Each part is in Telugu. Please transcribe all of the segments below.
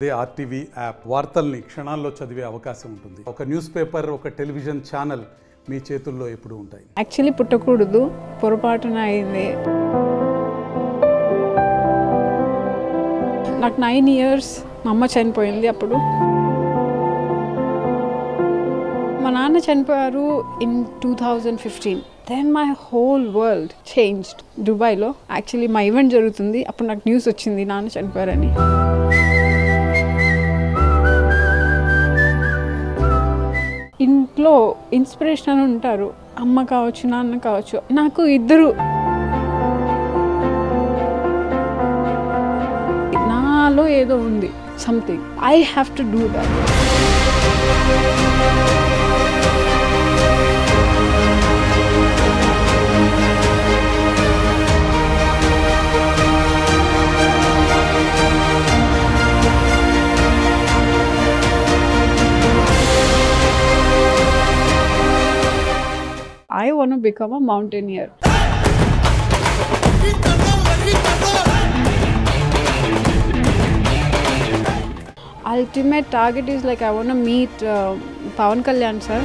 అదే ఆర్టీవీ యాప్ వార్తల్ని క్షణాల్లో చదివే అవకాశం ఉంటుంది. ఒక న్యూస్ పేపర్, ఒక టెలివిజన్ ఛానల్ మీ చేతుల్లో ఎప్పుడూ ఉంటాయి. యాక్చువల్లీ పుట్టకూడదు, పొరపాటున అయింది. నాకు 9 years మా అమ్మ చనిపోయింది. అప్పుడు మా నాన్న చనిపోయారు in 2015. Then my whole world changed. దుబాయ్లో యాక్చువల్లీ మా ఈవెంట్ జరుగుతుంది. అప్పుడు నాకు న్యూస్ వచ్చింది నాన్న చనిపోయారని. ఇంట్లో ఇన్స్పిరేషన్ ఉంటారు, అమ్మ కావచ్చు, నాన్న కావచ్చు. నాకు ఇద్దరు. నాలో ఏదో ఉంది, something. I have to do that. I want to become a mountaineer. Ultimate target is like I want to meet Pawan Kalyan sir.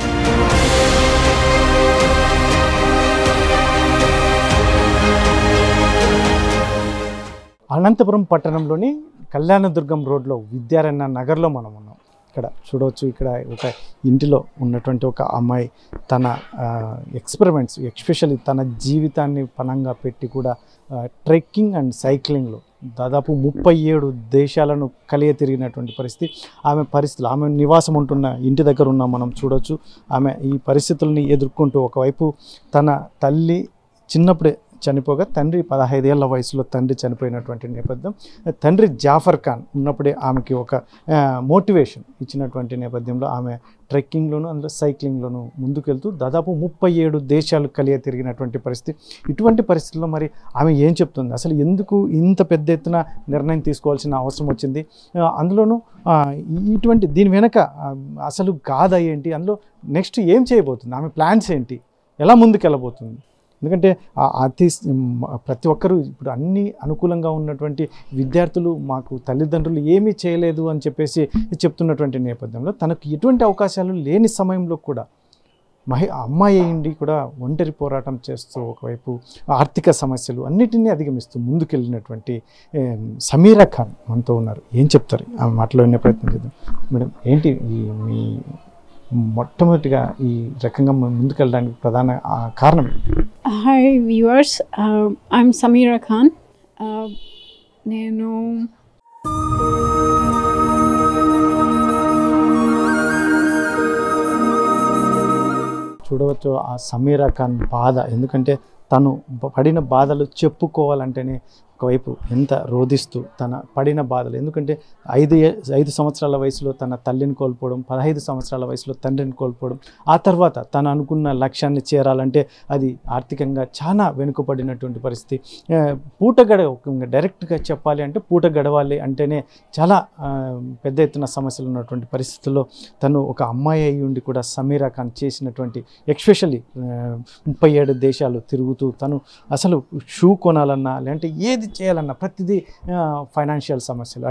Anantapur పట్టణంలోని కళ్యాణదుర్గం రోడ్లో విద్యారణ్య నగర్లో మనం ఉన్నాం. ఇక్కడ చూడవచ్చు, ఇక్కడ ఒక ఇంటిలో ఉన్నటువంటి ఒక అమ్మాయి తన ఎక్స్పెరిమెంట్స్, ఎస్పెషల్లీ తన జీవితాన్ని పణంగా పెట్టి కూడా ట్రెక్కింగ్ అండ్ సైక్లింగ్లో దాదాపు 37 దేశాలను కలియ తిరిగినటువంటి పరిస్థితి. ఆమె నివాసం ఉంటున్న ఇంటి దగ్గర ఉన్న మనం చూడవచ్చు. ఆమె ఈ పరిస్థితుల్ని ఎదుర్కొంటూ ఒకవైపు తన తల్లి చిన్నప్పుడే చనిపోగా తండ్రి 15 ఏళ్ల వయసులో తండ్రి చనిపోయినటువంటి నేపథ్యం, తండ్రి జాఫర్ ఖాన్ ఉన్నప్పుడే ఆమెకి ఒక మోటివేషన్ ఇచ్చినటువంటి నేపథ్యంలో ఆమె ట్రెక్కింగ్లోను అందులో సైక్లింగ్లోను ముందుకెళ్తూ దాదాపు 37 దేశాలు కలియ తిరిగినటువంటి పరిస్థితి. ఇటువంటి పరిస్థితుల్లో మరి ఆమె ఏం చెప్తుంది, అసలు ఎందుకు ఇంత పెద్ద ఎత్తున నిర్ణయం తీసుకోవాల్సిన అవసరం వచ్చింది, అందులోనూ ఇటువంటి దీని వెనక అసలు కాదా ఏంటి, అందులో నెక్స్ట్ ఏం చేయబోతుంది, ఆమె ప్లాన్స్ ఏంటి, ఎలా ముందుకెళ్ళబోతుంది. ఎందుకంటే ప్రతి ఒక్కరూ ఇప్పుడు అన్ని అనుకూలంగా ఉన్నటువంటి విద్యార్థులు మాకు తల్లిదండ్రులు ఏమీ చేయలేదు అని చెప్పేసి చెప్తున్నటువంటి నేపథ్యంలో తనకు ఎటువంటి అవకాశాలు లేని సమయంలో కూడా అమ్మాయి అయ్యింది కూడా ఒంటరి పోరాటం చేస్తూ ఒకవైపు ఆర్థిక సమస్యలు అన్నిటినీ అధిగమిస్తూ ముందుకెళ్ళినటువంటి సమీరా ఖాన్ మనతో ఉన్నారు. ఏం చెప్తారు ఆమె మాటలో వినే ప్రయత్నం చేద్దాం. మేడం, ఏంటి మీ మొట్టమొదటిగా ఈ రకంగా ముందుకెళ్ళడానికి ప్రధాన కారణం? Hi viewers, I'm Sameera Khan. నేను చూడవచ్చు ఆ సమీరా ఖాన్ బాధ. ఎందుకంటే తను పడిన బాధలు చెప్పుకోవాలంటేనే ఒకవైపు ఎంత రోధిస్తూ తన పడిన బాధలు, ఎందుకంటే 5 సంవత్సరాల వయసులో తన తల్లిని కోల్పోవడం, 15 సంవత్సరాల వయసులో తండ్రిని కోల్పోవడం, ఆ తర్వాత తను అనుకున్న లక్ష్యాన్ని చేరాలంటే అది ఆర్థికంగా చాలా వెనుకబడినటువంటి పరిస్థితి. డైరెక్ట్గా చెప్పాలి అంటే పూట గడవాలి అంటేనే చాలా పెద్ద ఎత్తున సమస్యలు ఉన్నటువంటి పరిస్థితుల్లో తను ఒక అమ్మాయి అయి ఉండి కూడా సమీరా ఖాన్ చేసినటువంటి ఎస్పెషల్లీ 37 దేశాలు తిరుగుతూ తను అసలు షూ కొనాలన్నా లేదంటే ఏది చేయాలన్నా ప్రతిదీ ఫైనాన్షియల్ సమస్యలు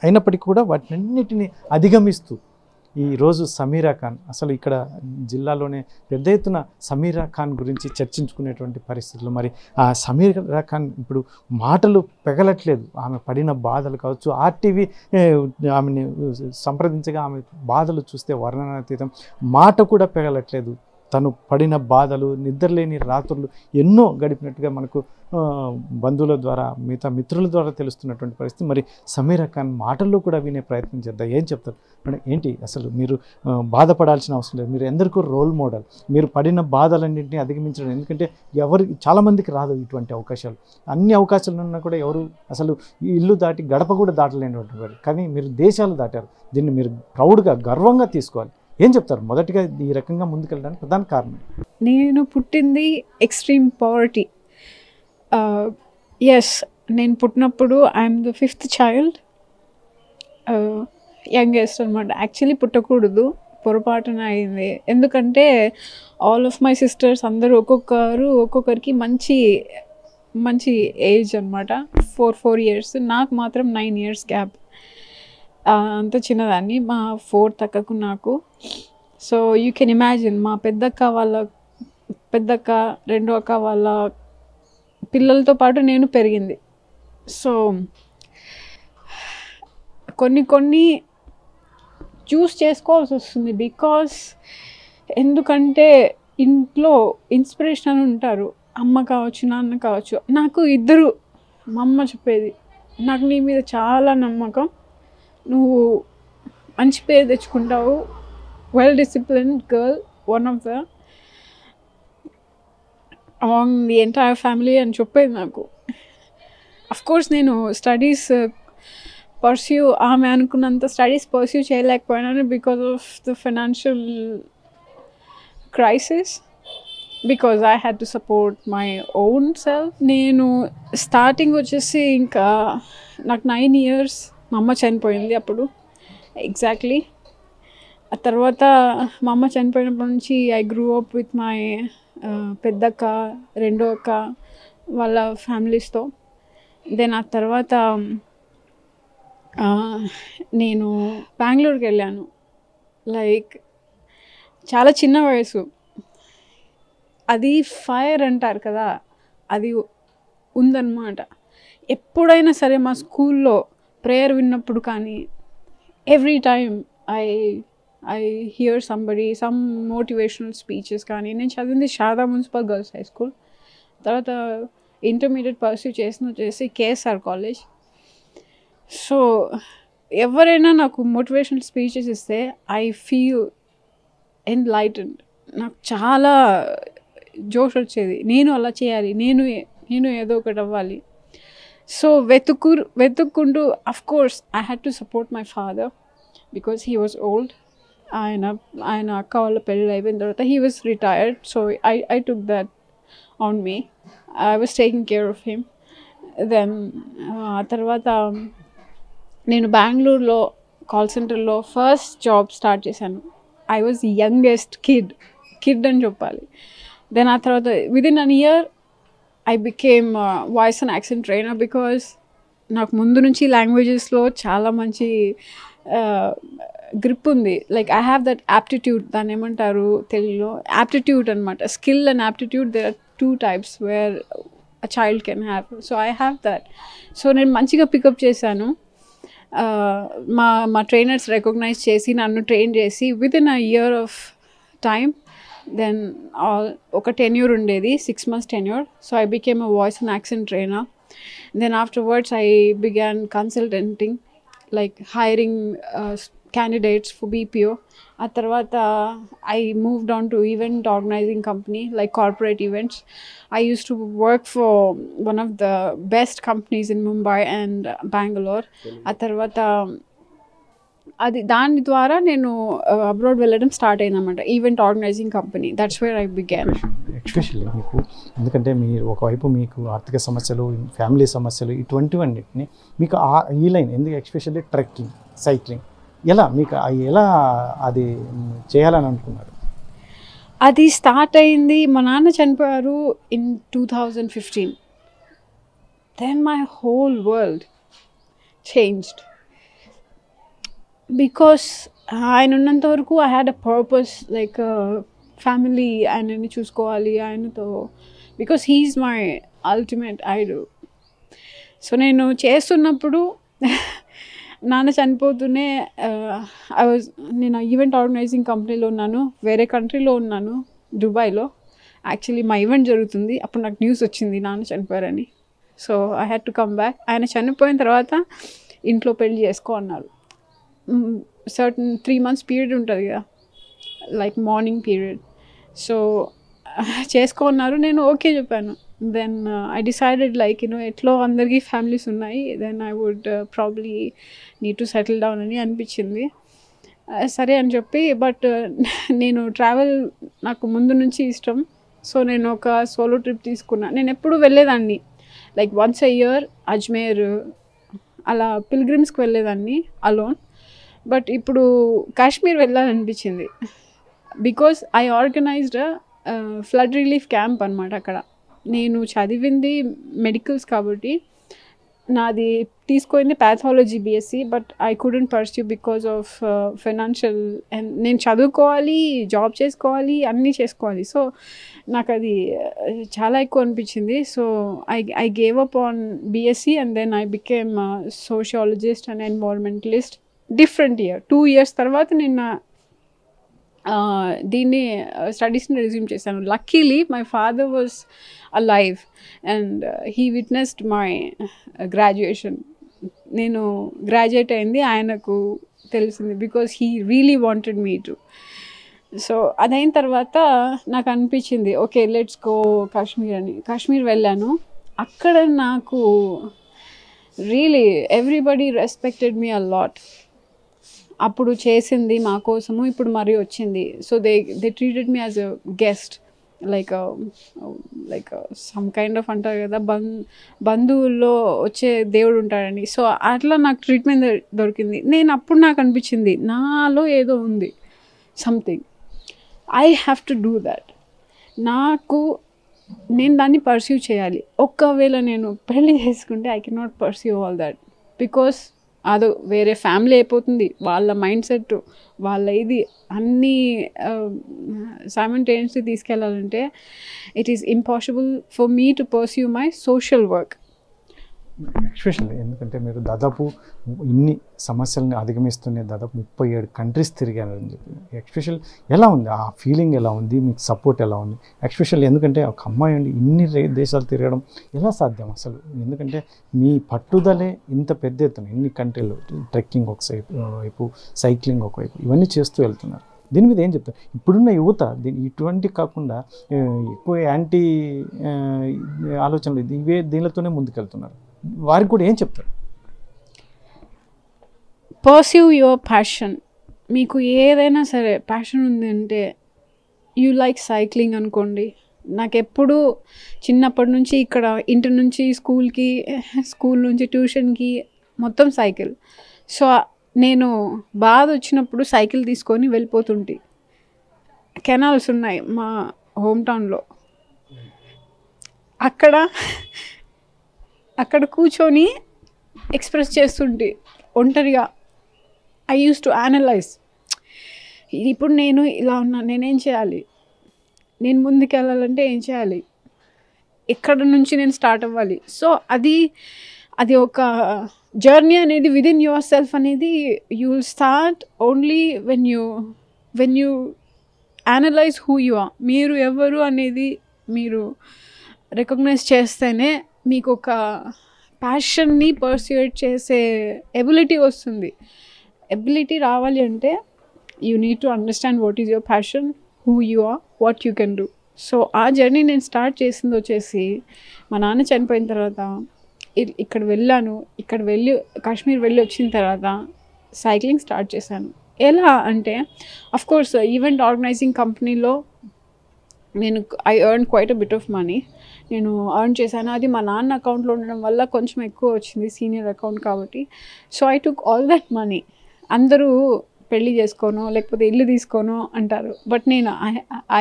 అయినప్పటికీ కూడా వాటినన్నిటిని అధిగమిస్తూ ఈరోజు సమీరా ఖాన్ అసలు ఇక్కడ జిల్లాలోనే పెద్ద ఎత్తున సమీరా ఖాన్ గురించి చర్చించుకునేటువంటి పరిస్థితులు. మరి ఆ సమీరా ఖాన్ ఇప్పుడు మాటలు పెగలట్లేదు. ఆమె పడిన బాధలు కావచ్చు, ఆర్టీవీ ఆమెని సంప్రదించగా ఆమె బాధలు చూస్తే వర్ణనాతీతం, మాట కూడా పెగలట్లేదు. తను పడిన బాధలు, నిద్రలేని రాత్రులు ఎన్నో గడిపినట్టుగా మనకు బంధువుల ద్వారా, మిగతా మిత్రుల ద్వారా తెలుస్తున్నటువంటి పరిస్థితి. మరి సమీరా ఖాన్ మాటల్లో కూడా వినే ప్రయత్నం చేద్దాం. ఏం చెప్తారు మేడం? ఏంటి అసలు మీరు బాధపడాల్సిన అవసరం లేదు, మీరు ఎందరికో రోల్ మోడల్, మీరు పడిన బాధలన్నింటినీ అధిగమించడం. ఎందుకంటే చాలామందికి రాదు ఇటువంటి అవకాశాలు. అన్ని అవకాశాలు ఉన్నా కూడా ఎవరు అసలు ఇల్లు దాటి గడప కూడా దాటలేనటువంటి వారు, కానీ మీరు దేశాలు దాటారు. దీన్ని మీరు ప్రౌడ్గా, గర్వంగా తీసుకోవాలి. ఏం చెప్తారు మొదటిగా ఈ రకంగా ముందుకెళ్ళడానికి ప్రధాన కారణం? నేను పుట్టింది ఎక్స్ట్రీమ్ పవర్టీ. ఎస్, నేను పుట్టినప్పుడు I'm the 5th child, youngest అనమాట. యాక్చువల్లీ పుట్టకూడదు, పొరపాటున అయింది. ఎందుకంటే ఆల్ ఆఫ్ మై సిస్టర్స్ అందరూ ఒక్కొక్కరికి మంచి ఏజ్ అనమాట, 4 years. నాకు మాత్రం 9 years గ్యాప్. అంత చిన్నదాన్ని, మా 4th అక్కకు నాకు. సో యూ కెన్ ఇమాజిన్ మా పెద్దక్క, రెండో అక్క వాళ్ళ పిల్లలతో పాటు నేను పెరిగింది. సో కొన్ని చూస్ చేసుకోవాల్సి వస్తుంది. బికాస్ ఎందుకంటే ఇంట్లో ఇన్స్పిరేషన్ అని ఉంటారు, అమ్మ కావచ్చు, నాన్న కావచ్చు. నాకు ఇద్దరు. మా అమ్మ చెప్పేది, నాకు నీ మీద చాలా నమ్మకం, నువ్వు మంచి పేరు తెచ్చుకుంటావు, well disciplined girl, one of the among the entire family అని చెప్పేది నాకు. అఫ్కోర్స్ నేను స్టడీస్ ఆమె అనుకున్నంత స్టడీస్ పర్స్యూ చేయలేకపోయినాను because of the financial crisis, because I had to support my own self. నేను స్టార్టింగ్ వచ్చేసి ఇంకా నాకు 9 years మా అమ్మ చనిపోయింది అప్పుడు ఎగ్జాక్ట్లీ. ఆ తర్వాత మా అమ్మ చనిపోయినప్పటి నుంచి I grew up with my పెద్దక్క, రెండో అక్క వాళ్ళ ఫ్యామిలీస్తో. దెన్ ఆ తర్వాత నేను బెంగళూరుకి వెళ్ళాను. లైక్ చాలా చిన్న వయసు, అది ఫైర్ అంటారు కదా, అది ఉందన్నమాట. ఎప్పుడైనా సరే మా స్కూల్లో ప్రేయర్ విన్నప్పుడు కానీ every time I here some motivational speeches కానీ. నేను చదివింది Sharada municipal girls high school, తర్వాత ఇంటర్మీడియట్ పర్స్యూ చేసి కేఎస్ఆర్ కాలేజ్. సో ఎవరైనా నాకు మోటివేషనల్ స్పీచెస్ ఇస్తే ఐ ఫీల్ ఎన్లైటెండ్, నాకు చాలా జోష్ వచ్చేది, నేను అలా చేయాలి, నేను ఏదో ఒకటి అవ్వాలి. సో వెతుక్కుంటూ of course I had to support my father because he was old. ఆయన అక్క వాళ్ళ పెళ్ళి అయిపోయిన తర్వాత he was retired. So I took that on me, I was taking care of him. Then ఆ తర్వాత నేను బెంగళూరులో కాల్ సెంటర్లో ఫస్ట్ జాబ్ స్టార్ట్ చేశాను. ఐ వాజ్ యంగెస్ట్ కిడ్ అని చెప్పాలి. దెన్ ఆ తర్వాత within an year I became voice and accent trainer because నాకు ముందు నుంచి లాంగ్వేజెస్లో చాలా మంచి గ్రిప్ ఉంది. Like I have that aptitude, దాన్ని ఏమంటారు తెలుగులో, యాప్టిట్యూడ్ అనమాట. Skill and aptitude, there are 2 types where a child can have. So I have that. So నేను మంచిగా పికప్ చేశాను. మా ట్రైనర్స్ రికగ్నైజ్ చేసి నన్ను ట్రైన్ చేసి within a year of time, then ఒక టెన్యూర్ ఉండేది, 6 months tenure. So I became a voice and accent trainer. Then afterwards I began consultanting, like hiring candidates for BPO. ఆ తర్వాత I moved on to event organizing company like corporate events. I used to work for one of the best companies in Mumbai and Bangalore. ఆ తర్వాత దాని ద్వారా నేను అబ్రాడ్ వెళ్ళడం స్టార్ట్ అయిందన్నమాట, event organising company. That's where I began. Especially మీకు, ఎందుకంటే మీరు ఒకవైపు మీకు ఆర్థిక సమస్యలు, ఫ్యామిలీ సమస్యలు, ఇటువంటివన్నిటిని మీకు ఈ లైన్ ఎందుకు, ఎస్పెషల్లీ ట్రెక్కింగ్, సైక్లింగ్, ఎలా అది చేయాలని అనుకున్నారు? అది స్టార్ట్ అయింది, మా నాన్న చనిపోయారు in 2015. Then my whole world changed because ఆయన ఉన్నంత వరకు I had a purpose, like family, ఆయనని చూసుకోవాలి ఆయనతో, because he's my ultimate idol. So నేను చేస్తున్నప్పుడు నాన్న చనిపోతూనే నేను ఈవెంట్ ఆర్గనైజింగ్ కంపెనీలో ఉన్నాను, వేరే కంట్రీలో ఉన్నాను, దుబాయ్లో. యాక్చువల్లీ మా ఈవెంట్ జరుగుతుంది, అప్పుడు నాకు న్యూస్ వచ్చింది నాన్న చనిపోయారని. So I had to come back. ఆయన చనిపోయిన తర్వాత ఇంట్లో పెళ్లి చేసుకో అన్నారు. సర్టన్ 3 months పీరియడ్ ఉంటుంది కదా, లైక్ మార్నింగ్ పీరియడ్. సో చేసుకోన్నారు, నేను ఓకే చెప్పాను. దెన్ ఐ డిసైడెడ్ లైక్ ఎట్లో అందరికీ ఫ్యామిలీస్ ఉన్నాయి, then I would probably need to settle down అని అనిపించింది. సరే అని చెప్పి, బట్ నేను ట్రావెల్ నాకు ముందు నుంచి ఇష్టం. సో నేను ఒక సోలో ట్రిప్ తీసుకున్నా. నేను ఎప్పుడు వెళ్ళేదాన్ని like once a year Ajmer అలా పిల్గ్రిమ్స్కి వెళ్ళేదాన్ని అలోన్. బట్ ఇప్పుడు కాశ్మీర్ వెళ్ళాలనిపించింది because I organised flood relief camp అనమాట. అక్కడ నేను చదివింది మెడికల్స్ కాబట్టి నాది తీసుకుంది pathology BSc, but I couldn't pursue because of financial, and నేను చదువుకోవాలి, జాబ్ చేసుకోవాలి, అన్నీ చేసుకోవాలి. సో నాకు అది చాలా ఎక్కువ అనిపించింది. So I gave up on BSc and then I became sociologist and environmentalist. Different year 2 years తర్వాత నేను దీన్ని స్టడీస్ని రెజ్యూమ్ చేశాను. Luckily my father was alive and he witnessed my graduation. నేను గ్రాడ్యుయేట్ అయింది ఆయనకు తెలిసింది, because he really wanted me to. So అదైన తర్వాత నాకు అనిపించింది ఓకే లెట్స్ గో కాశ్మీర్ అని. కాశ్మీర్ వెళ్ళాను. అక్కడ నాకు really everybody respected me a lot. అప్పుడు చేసింది మా కోసము, ఇప్పుడు మరీ వచ్చింది. So they treated me as a guest, like some kind of అంటారు కదా బంధువుల్లో వచ్చే దేవుడు ఉంటాడని. సో అట్లా నాకు ట్రీట్మెంట్ దొరికింది. నేను అప్పుడు నాకు అనిపించింది నాలో ఏదో ఉంది, something I have to do that. నేను దాన్ని పర్సీవ్ చేయాలి. ఒకవేళ నేను పెళ్ళి చేసుకుంటే I can not perceive all that, because అదో వేరే ఫ్యామిలీ అయిపోతుంది. వాళ్ళ మైండ్ సెట్, వాళ్ళ ఇది అన్నీ సైమల్టేనియస్లీ తీసుకెళ్ళాలంటే it is impossible for me to pursue my social work. Especially ఎందుకంటే మీరు దాదాపు ఇన్ని సమస్యలను అధిగమిస్తూనే దాదాపు 37 కంట్రీస్ తిరిగారని చెప్పి, ఎస్పెషల్ ఎలా ఉంది ఆ ఫీలింగ్, ఎలా ఉంది మీకు సపోర్ట్ ఎలా ఉంది? ఎస్పెషల్లీ ఎందుకంటే ఒక అమ్మాయి అండి ఇన్ని దేశాలు తిరగడం ఎలా సాధ్యం అసలు? ఎందుకంటే మీ పట్టుదలే ఇంత పెద్ద ఎత్తున ఇన్ని కంట్రీలు, ట్రెక్కింగ్ ఒకవైపు, సైక్లింగ్ ఒకవైపు, ఇవన్నీ చేస్తూ వెళ్తున్నారు. దీని మీద ఏం చెప్తారు? ఇప్పుడున్న యువత ఇటువంటి కాకుండా ఎక్కువ యాంటీ ఆలోచనలు దీనితోనే ముందుకెళ్తున్నారు. వారికి కూడా ఏం చెప్తారు? Pursue your passion. మీకు ఏదైనా సరే ప్యాషన్ ఉంది అంటే, యూ లైక్ సైక్లింగ్ అనుకోండి. నాకు ఎప్పుడు చిన్నప్పటి నుంచి ఇక్కడ ఇంటి నుంచి స్కూల్కి, స్కూల్ నుంచి ట్యూషన్కి మొత్తం సైకిల్. సో నేను బాధ వచ్చినప్పుడు సైకిల్ తీసుకొని వెళ్ళిపోతుంటే, కెనాల్స్ ఉన్నాయి మా హోమ్ టౌన్లో, అక్కడ కూర్చొని ఎక్స్ప్రెస్ చేస్తుంటే ఒంటరిగా ఐ యూస్ టు అనలైజ్, ఇప్పుడు నేను ఇలా ఉన్నా, నేనేం చేయాలి, నేను ముందుకు వెళ్ళాలంటే ఏం చేయాలి, ఎక్కడ నుంచి నేను స్టార్ట్ అవ్వాలి. సో అది ఒక జర్నీ అనేది విదిన్ యువర్ సెల్ఫ్ అనేది you will start only when you analyse who you are. మీరు ఎవరు అనేది మీరు రికగ్నైజ్ చేస్తేనే మీకు ఒక ప్యాషన్ని పర్స్యూట్ చేసే ఎబిలిటీ వస్తుంది. ఎబిలిటీ రావాలి అంటే you need to understand what is your passion, who you are, what you can do. So ఆ జర్నీ నేను స్టార్ట్ చేసింది వచ్చేసి మా నాన్న చనిపోయిన తర్వాత ఇక్కడ వెళ్ళాను. కాశ్మీర్ వెళ్ళి వచ్చిన తర్వాత సైక్లింగ్ స్టార్ట్ చేశాను. ఎలా అంటే అఫ్కోర్స్ ఈవెంట్ ఆర్గనైజింగ్ కంపెనీలో నేను I earn quite a bit of money. నేను ఎర్న్ చేశాను. అది మా నాన్న అకౌంట్లో ఉండడం వల్ల కొంచెం ఎక్కువ వచ్చింది, సీనియర్ అకౌంట్ కాబట్టి. So I took all that money. అందరూ పెళ్ళి చేసుకోను లేకపోతే ఇల్లు తీసుకోను అంటారు, బట్ నేను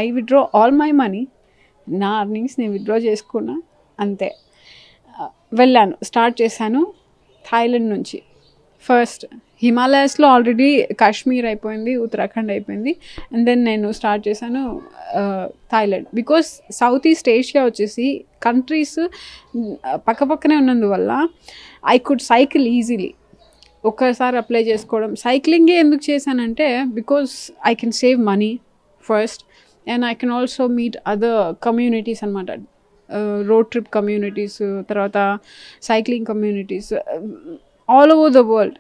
I withdraw all my money. నా అర్నింగ్స్ నేను విత్డ్రా చేసుకున్నా, అంతే. వెళ్ళాను, స్టార్ట్ చేశాను థాయిలాండ్ నుంచి. ఫస్ట్ హిమాలయాస్లో ఆల్రెడీ కాశ్మీర్ అయిపోయింది, ఉత్తరాఖండ్ అయిపోయింది, అండ్ దెన్ నేను స్టార్ట్ చేశాను Thailand. Because south east Asia వచ్చేసి కంట్రీస్ పక్కపక్కనే ఉన్నందువల్ల ఐ కుడ్ సైకిల్ ఈజీలీ. ఒక్కసారి అప్లై చేసుకోవడం. సైక్లింగే ఎందుకు చేశానంటే because I can save money first, and I can also meet other communities అనమాట. రోడ్ ట్రిప్ కమ్యూనిటీస్, తర్వాత cycling communities all over the world.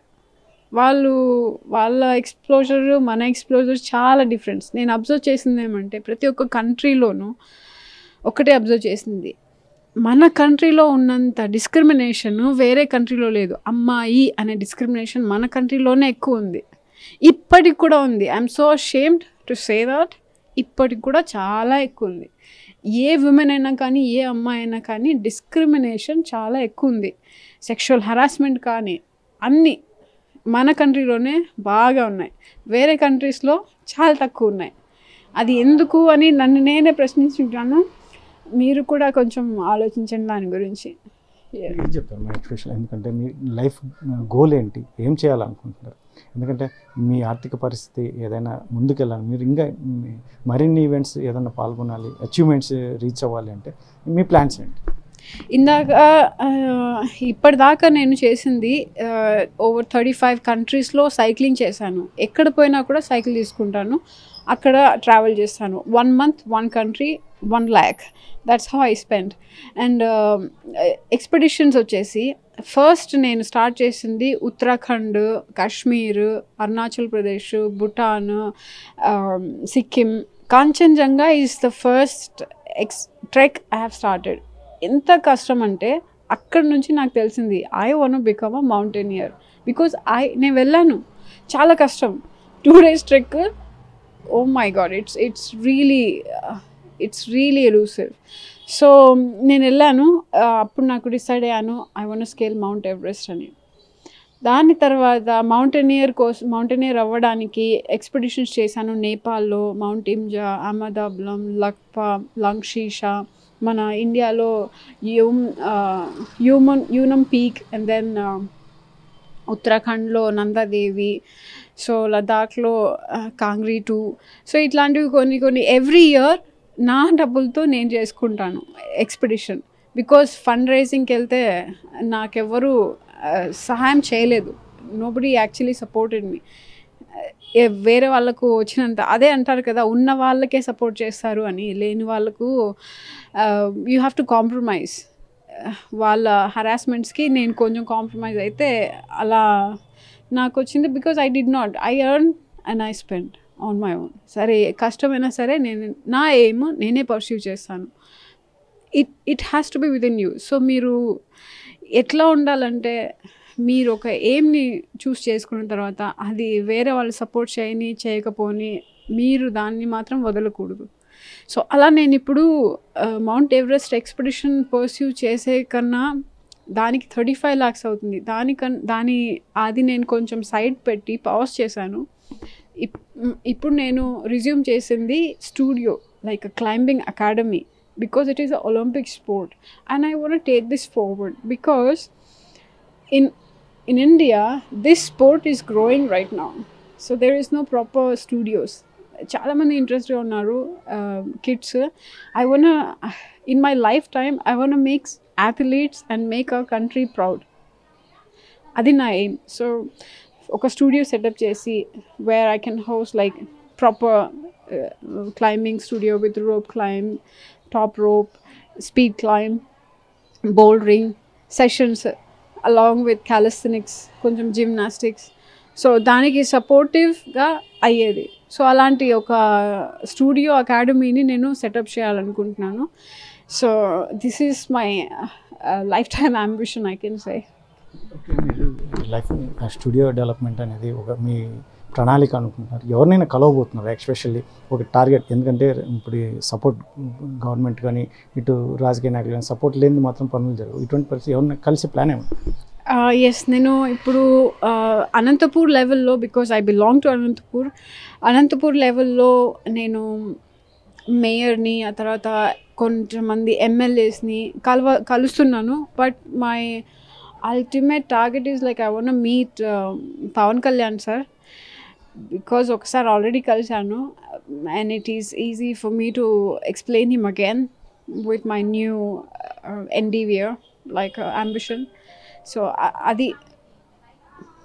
వాళ్ళ ఎక్స్ప్లోజర్ మన ఎక్స్ప్లోజర్ చాలా డిఫరెన్స్. నేను అబ్జర్వ్ చేసింది ఏమంటే ప్రతి ఒక్క కంట్రీలోనూ ఒకటే అబ్జర్వ్ చేసింది, మన కంట్రీలో ఉన్నంత డిస్క్రిమినేషన్ వేరే కంట్రీలో లేదు. అమ్మాయి అనే డిస్క్రిమినేషన్ మన కంట్రీలోనే ఎక్కువ ఉంది, ఇప్పటికి కూడా ఉంది. I'm so ashamed to say that. ఇప్పటికి కూడా చాలా ఎక్కువ ఉంది. ఏ విమెన్ అయినా కానీ, ఏ అమ్మాయి అయినా కానీ డిస్క్రిమినేషన్ చాలా ఎక్కువ ఉంది. సెక్షువల్ హరాస్మెంట్ కానీ అన్నీ మన కంట్రీలోనే బాగా ఉన్నాయి, వేరే కంట్రీస్లో చాలా తక్కువ ఉన్నాయి. అది ఎందుకు అని నన్ను నేనే ప్రశ్నించుకుంటాను. మీరు కూడా కొంచెం ఆలోచించండి దాని గురించి. ఏం చెప్తారు మీ ఎక్స్ప్రెషన్? ఎందుకంటే మీ లైఫ్ గోల్ ఏంటి, ఏం చేయాలనుకుంటున్నారు? ఎందుకంటే మీ ఆర్థిక పరిస్థితి ఏదైనా ముందుకెళ్ళాలి, మీరు ఇంకా మరిన్ని ఈవెంట్స్ ఏదైనా పాల్గొనాలి, అచీవ్మెంట్స్ రీచ్ అవ్వాలి అంటే మీ ప్లాన్స్ ఏంటి? ఇందాక ఇప్పటిదాకా నేను చేసింది ఓవర్ 35 కంట్రీస్లో సైక్లింగ్ చేశాను. ఎక్కడ పోయినా కూడా సైకిల్ తీసుకుంటాను, అక్కడ ట్రావెల్ చేస్తాను. 1 month 1 country 1 lakh, that's how I spend. And expeditions వచ్చేసి ఫస్ట్ నేను స్టార్ట్ చేసింది Uttarakhand, Kashmir, Arunachal Pradesh, Bhutan, Sikkim. Kanchenjunga is the first trek I have started. ఎంత కష్టం అంటే అక్కడ నుంచి నాకు తెలిసింది I want become a mountaineer. Because నేను వెళ్ళాను, చాలా కష్టం. 2 days trek, oh my god, it's really elusive. So నేను వెళ్ళాను, అప్పుడు నాకు డిసైడ్ అయ్యాను I want scale Mount Everest అని. దాని తర్వాత మౌంటైనియర్ అవ్వడానికి ఎక్స్పెడిషన్స్ చేశాను. నేపాల్లో మౌంట్ ఇమ్జా, అహ్మదాబ్లం, లక్పా, లంగ్షీషా, మన ఇండియాలో యూనమ్ పీక్, అండ్ దెన్ ఉత్తరాఖండ్లో నందాదేవి, సో లదాఖ్లో కాంగ్రీ 2. సో ఇట్లాంటివి కొన్ని ఎవ్రీ ఇయర్ నా డబ్బులతో నేను చేసుకుంటాను ఎక్స్పెడిషన్. బికాజ్ ఫండ్ రైజింగ్కి వెళ్తే నాకెవ్వరూ సహాయం చేయలేదు. Nobody actually supported me. వేరే వాళ్ళకు వచ్చినంత, అదే అంటారు కదా, ఉన్న వాళ్ళకే సపోర్ట్ చేస్తారు అని, లేని వాళ్ళకు యూ హ్యావ్ టు కాంప్రమైజ్. వాళ్ళ హరాస్మెంట్స్కి నేను కొంచెం కాంప్రమైజ్ అయితే అలా నాకు వచ్చింది. Because I did not, I earn and I spend on my own. సరే కష్టమైనా సరే నేను నా ఎయిమ్ నేనే పర్స్యూ చేస్తాను. It has to be with in you. So మీరు ఎట్లా ఉండాలంటే, మీరు ఒక ఎయిమ్ని చూస్ చేసుకున్న తర్వాత అది వేరే వాళ్ళు సపోర్ట్ చేయకపోని మీరు దాన్ని మాత్రం వదలకూడదు. సో అలా నేను ఇప్పుడు మౌంట్ ఎవరెస్ట్ ఎక్స్పెడిషన్ పర్స్యూ చేసే కన్నా దానికి 35 lakhs అవుతుంది. అది నేను కొంచెం సైడ్ పెట్టి పాజ్ చేశాను. ఇప్పుడు నేను రిజ్యూమ్ చేసింది studio, like climbing academy, because it is an Olympic sport and I want to take this forward because in India this sport is growing right now, so there is no proper studios. Chala mandi interest unnaru kids. I want to, in my lifetime I want to make athletes and make our country proud. Adi na aim. So oka studio setup chesi where I can host like proper climbing studio with rope climb, top rope, speed climb, bouldering sessions along with calisthenics, కొంచెం gymnastics. సో దానికి సపోర్టివ్గా అయ్యేది. సో అలాంటి ఒక స్టూడియో అకాడమీని నేను సెటప్ చేయాలనుకుంటున్నాను. So this is my life time ambition, I can say. Life studio development అనేది ఒక మీ ప్రణాళిక అనుకుంటున్నారు. ఎవరినైనా కలవబోతున్నారు ఎక్స్పెషల్లీ ఒక టార్గెట్? ఎందుకంటే ఇప్పుడు సపోర్ట్ గవర్నమెంట్ కానీ ఇటు రాజకీయ నాయకులు కానీ సపోర్ట్ లేని మాత్రం పనులు జరగవు. ఇటువంటి పరిస్థితి ఎవరిని కలిసి ప్లాన్ ఏమో? ఎస్, నేను ఇప్పుడు అనంతపూర్ లెవెల్లో, because I belong to Anantapur లెవెల్లో నేను మేయర్ని, ఆ తర్వాత కొంతమంది ఎమ్మెల్యేస్ని కలుస్తున్నాను. But my ultimate target is like I want to meet Pavan Kalyan sir, because ఒకసారి ఆల్రెడీ కలిసాను and it is easy for me to explain him again with my new endeavor, like ambition. So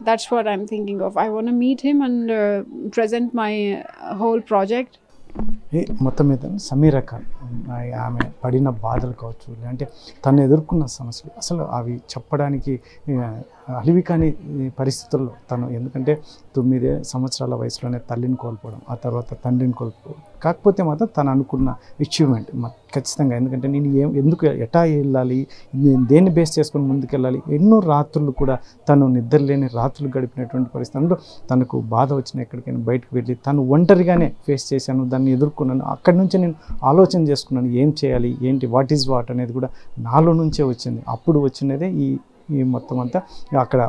that's what I'm thinking of. I want to meet him and present my whole project. మొత్తం మీద సమీరా ఖాన్ ఆమె పడిన బాధలు కావచ్చు, లేదంటే తను ఎదుర్కొన్న సమస్యలు అసలు అవి చెప్పడానికి అలివి కాని పరిస్థితుల్లో తను, ఎందుకంటే 9 సంవత్సరాల వయసులోనే తల్లిని కోల్పోవడం, ఆ తర్వాత తండ్రిని కోల్పోవడం, కాకపోతే మాత్రం తను అనుకున్న అచీవ్మెంట్ ఖచ్చితంగా. ఎందుకంటే నేను ఎందుకు ఎటా వెళ్ళాలి, నేను దేన్ని బేస్ చేసుకొని ముందుకెళ్ళాలి, ఎన్నో రాత్రులు కూడా తను నిద్రలేని రాత్రులు గడిపినటువంటి పరిస్థితి. అందులో తనకు బాధ వచ్చిన ఎక్కడికైనా బయటకు వెళ్ళి తను ఒంటరిగానే ఫేస్ చేశాను, దాన్ని ఎదుర్కొన్నాను. అక్కడి నుంచి నేను ఆలోచన చేసుకున్నాను ఏం చేయాలి, ఏంటి, వాట్ ఈజ్ వాట్ అనేది కూడా నాలో నుంచే వచ్చింది. అప్పుడు వచ్చినదే ఈ ఈ మొత్తం అంతా అక్కడ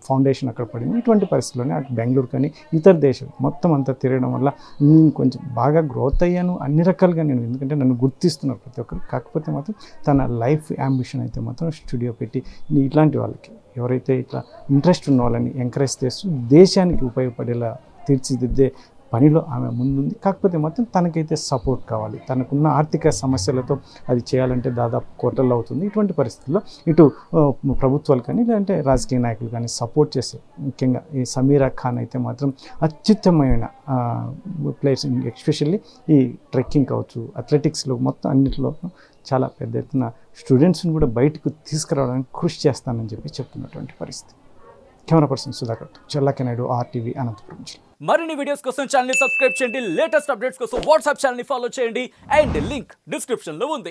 ఫౌండేషన్ అక్కడ పడింది. ఇటువంటి పరిస్థితుల్లోనే అటు బెంగళూరు కానీ ఇతర దేశాలు మొత్తం అంతా తిరగడం వల్ల నేను కొంచెం బాగా గ్రోత్ అయ్యాను అన్ని రకాలుగా. నేను ఎందుకంటే నన్ను గుర్తిస్తున్నారు ప్రతి ఒక్కరు. కాకపోతే మాత్రం తన లైఫ్ యాంబిషన్ అయితే మాత్రం స్టూడియో పెట్టి ఇట్లాంటి వాళ్ళకి ఎవరైతే ఇట్లా ఇంట్రెస్ట్ ఉన్న వాళ్ళని ఎంకరేజ్ చేస్తూ దేశానికి ఉపయోగపడేలా తీర్చిదిద్దే పనిలో ఆమె ముందుంది. కాకపోతే మాత్రం తనకైతే సపోర్ట్ కావాలి. తనకున్న ఆర్థిక సమస్యలతో అది చేయాలంటే దాదాపు కోట్లలో అవుతుంది. ఇటువంటి పరిస్థితుల్లో ఇటు ప్రభుత్వాలు కానీ లేదంటే రాజకీయ నాయకులు కానీ సపోర్ట్ చేసే, ముఖ్యంగా ఈ సమీరా ఖాన్ అయితే మాత్రం అత్యుత్తమమైన ప్లేయర్స్, ఎస్పెషల్లీ ఈ ట్రెక్కింగ్ కావచ్చు, అథ్లెటిక్స్లో మొత్తం అన్నింటిలో చాలా పెద్ద ఎత్తున స్టూడెంట్స్ని కూడా బయటకు తీసుకురావడానికి కృషి చేస్తానని చెప్పి చెప్తున్నటువంటి పరిస్థితి. కెమెరా పర్సన్ సుధాకర్, చెల్లాకి నాయుడు, RTV, అనంతపురం జిల్లా. మరిన్ని వీడియోస్ కోసం ఛానల్ ని సబ్స్క్రైబ్ చేయండి. లేటెస్ట్ అప్డేట్స్ కోసం వాట్సాప్ ఛానల్ ని ఫాలో చేయండి. అండ్ లింక్ డిస్క్రిప్షన్ లో ఉంది.